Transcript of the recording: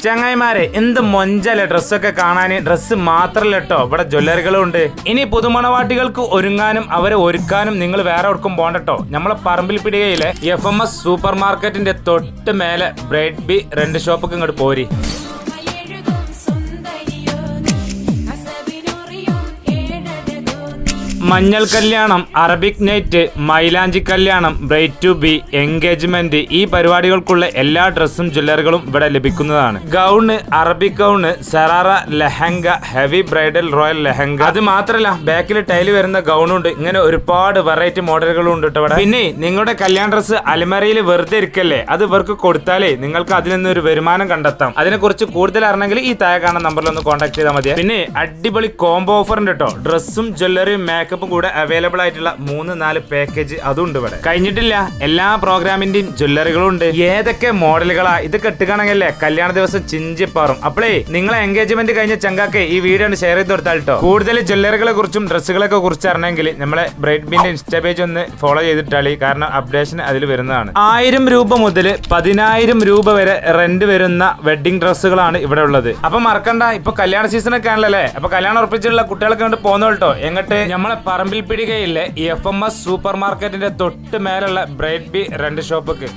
ചങ്ങായിമാരെ എന്ത് മൊഞ്ചല്ലേ ഡ്രസ്സൊക്കെ കാണാന്. ഡ്രസ്സ് മാത്രല്ല കേട്ടോ, ഇവിടെ ജ്വല്ലറികളും ഉണ്ട്. ഇനി പുതുമണവാട്ടികൾക്ക് ഒരുങ്ങാനും അവരെ ഒരുക്കാനും നിങ്ങൾ വേറെ എവിടേക്കും പോകണ്ടോ. നമ്മളെ പറമ്പിൽപ്പിടികയിലെ FMS സൂപ്പർ മാർക്കറ്റിന്റെ തൊട്ട് മേലെ ബ്രൈഡ് ബി റെന്റ് ഷോപ്പൊക്കെ ഇങ്ങോട്ട് പോരി. മഞ്ഞൾ കല്യാണം, അറബിക് നൈറ്റ്, മൈലാഞ്ചി കല്യാണം, ബ്രൈഡ് ടു ബി, എൻഗേജ്മെന്റ്, ഈ പരിപാടികൾക്കുള്ള എല്ലാ ഡ്രസ്സും ജ്വല്ലറികളും ഇവിടെ ലഭിക്കുന്നതാണ്. Gown, Arabic gown, sharara lehenga, heavy bridal royal lehenga, അത് മാത്രല്ല ബാക്കിൽ ടൈല് വരുന്ന ഗൗണുണ്ട്. ഇങ്ങനെ ഒരുപാട് വെറൈറ്റി മോഡലുകളും ഉണ്ട് കേട്ടോ ഇവിടെ. പിന്നെ നിങ്ങളുടെ കല്യാണ ഡ്രസ്സ് അലമാരയിൽ വെറുതെ ഇരിക്കല്ലേ, അത് ഇവർക്ക് കൊടുത്താലേ നിങ്ങൾക്ക് അതിൽ നിന്ന് ഒരു വരുമാനം കണ്ടെത്താം. അതിനെ കുറിച്ച് കൂടുതൽ അറിയണമെങ്കിൽ ഈ താഴെ കാണുന്ന നമ്പറിൽ ഒന്ന് കോൺടാക്ട് ചെയ്താൽ മതി. പിന്നെ അടിപൊളി കോംബോ ഓഫർ ഉണ്ട് കേട്ടോ. ഡ്രസ്സും ജ്വല്ലറിയും മേക്കപ്പ് കൂടെ അവൈലബിൾ ആയിട്ടുള്ള 3-4 പാക്കേജ് അതുണ്ട് ഇവിടെ. കഴിഞ്ഞിട്ടില്ല, എല്ലാ പ്രോഗ്രാമിന്റെയും ജ്വല്ലറികളും ഉണ്ട്. ഏതൊക്കെ മോഡലുകളാ ഇത് കെട്ടുകയാണെങ്കിലേ കല്യാണ ദിവസം ചിഞ്ചിപ്പാറും. അപ്പോഴേ നിങ്ങളെ എൻഗേജ്മെന്റ് കഴിഞ്ഞ ചങ്കാക്കെ ഈ വീഡിയോ ഷെയർ ചെയ്ത് കൊടുത്താൽ കേട്ടോ. കൂടുതൽ ജ്വല്ലറികളെ കുറിച്ചും ഡ്രസ്സുകളൊക്കെ കുറിച്ച് അറിയണമെങ്കിൽ നമ്മളെ ബ്രൈഡ് ബിന്റെ ഇൻസ്റ്റാ പേജ് ഒന്ന് ഫോളോ ചെയ്തിട്ടാളി. കാരണം അപ്ഡേഷൻ അതിൽ വരുന്നതാണ്. 1000 രൂപ മുതൽ 10,000 രൂപ വരെ റെന്റ് വരുന്ന വെഡിങ് ഡ്രസ്സുകളാണ് ഇവിടെ ഉള്ളത്. അപ്പൊ മറക്കണ്ട, ഇപ്പൊ കല്യാണ സീസൺ ഒക്കെ ആണല്ലേ. അപ്പൊ കല്യാണം ഉറപ്പിച്ചുള്ള കുട്ടികളൊക്കെ കൊണ്ട് പോകുന്ന കേട്ടോ. എങ്ങോട്ട്? നമ്മളെ പറമ്പിൽപ്പിടികയിലെ FMS സൂപ്പർ മാർക്കറ്റിന്റെ തൊട്ട് മേലുള്ള ബ്രൈഡ് ബി റെന്റ് ഷോപ്പൊക്കെ.